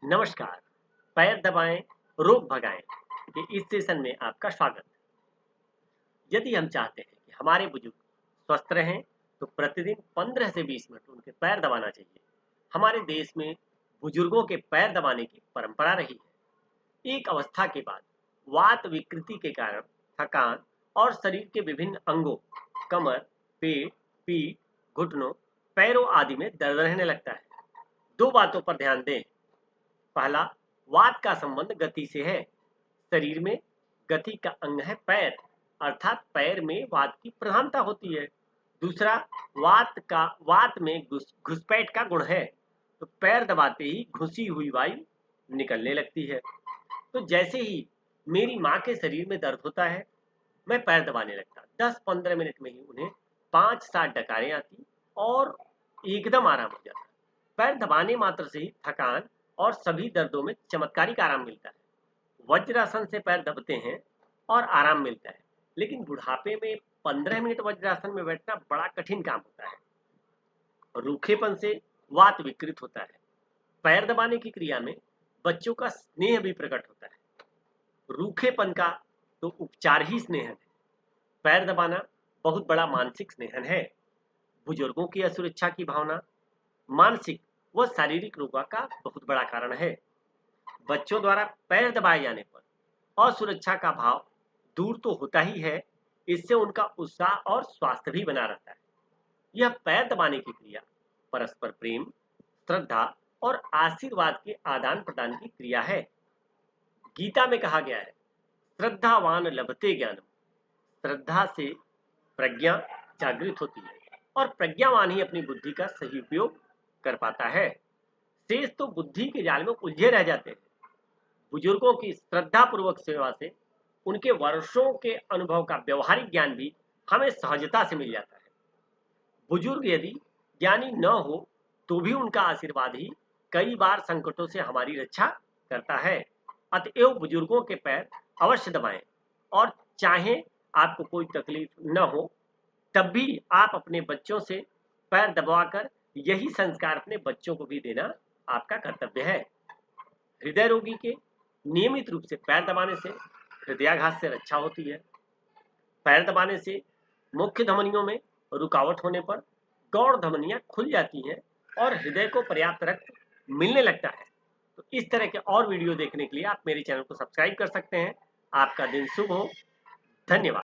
नमस्कार। पैर दबाएं, रोग भगाएं के इस सेशन में आपका स्वागत है। यदि हम चाहते हैं कि हमारे बुजुर्ग स्वस्थ रहें तो प्रतिदिन 15 से 20 मिनट उनके पैर दबाना चाहिए। हमारे देश में बुजुर्गों के पैर दबाने की परंपरा रही है। एक अवस्था के बाद वात विकृति के कारण थकान और शरीर के विभिन्न अंगों कमर, पेट, पीठ, घुटनों, पैरों आदि में दर्द रहने लगता है। दो बातों पर ध्यान दें। पहला, वात का संबंध गति से है। शरीर में गति का अंग है पैर, अर्थात पैर में वात की प्रधानता होती है। दूसरा, वात में घुसपैठ का गुण है, तो पैर दबाते ही घुसी हुई वायु निकलने लगती है। तो जैसे ही मेरी माँ के शरीर में दर्द होता है, मैं पैर दबाने लगता। 10-15 मिनट में ही उन्हें 5-7 डकारें आती और एकदम आराम हो जाता। पैर दबाने मात्र से ही थकान और सभी दर्दों में चमत्कारिक आराम मिलता है। वज्रासन से पैर दबते हैं और आराम मिलता है, लेकिन बुढ़ापे में 15 मिनट वज्रासन में बैठना बड़ा कठिन काम होता है। रूखेपन से वात विकृत होता है। पैर दबाने की क्रिया में बच्चों का स्नेह भी प्रकट होता है। रूखेपन का तो उपचार ही स्नेहन है। पैर दबाना बहुत बड़ा मानसिक स्नेहन है। बुजुर्गों की असुरक्षा की भावना मानसिक व शारीरिक रोग का बहुत बड़ा कारण है। बच्चों द्वारा पैर दबाए जाने पर असुरक्षा का भाव दूर तो होता ही है, इससे उनका उत्साह और स्वास्थ्य भी बना रहता है। यह पैर दबाने की क्रिया परस्पर प्रेम, श्रद्धा और आशीर्वाद के आदान प्रदान की क्रिया है। गीता में कहा गया है, श्रद्धावान लभते ज्ञानम। श्रद्धा से प्रज्ञा जागृत होती है और प्रज्ञावान ही अपनी बुद्धि का सही उपयोग कर पाता है। शेष तो बुद्धि के जाल में उलझे रह जाते हैं। बुजुर्गों की श्रद्धापूर्वक सेवा से उनके वर्षों के अनुभव का व्यवहारिक ज्ञान भी हमें सहजता से मिल जाता है। बुजुर्ग यदि ज्ञानी न हो तो भी उनका आशीर्वाद ही कई बार संकटों से हमारी रक्षा करता है। अतएव बुजुर्गों के पैर अवश्य दबाएं और चाहे आपको कोई तकलीफ न हो तब भी आप अपने बच्चों से पैर दबाकर यही संस्कार अपने बच्चों को भी देना आपका कर्तव्य है। हृदय रोगी के नियमित रूप से पैर दबाने से हृदयाघात से रक्षा होती है। पैर दबाने से मुख्य धमनियों में रुकावट होने पर गौड़ धमनियां खुल जाती हैं और हृदय को पर्याप्त रक्त मिलने लगता है। तो इस तरह के और वीडियो देखने के लिए आप मेरे चैनल को सब्सक्राइब कर सकते हैं। आपका दिन शुभ हो। धन्यवाद।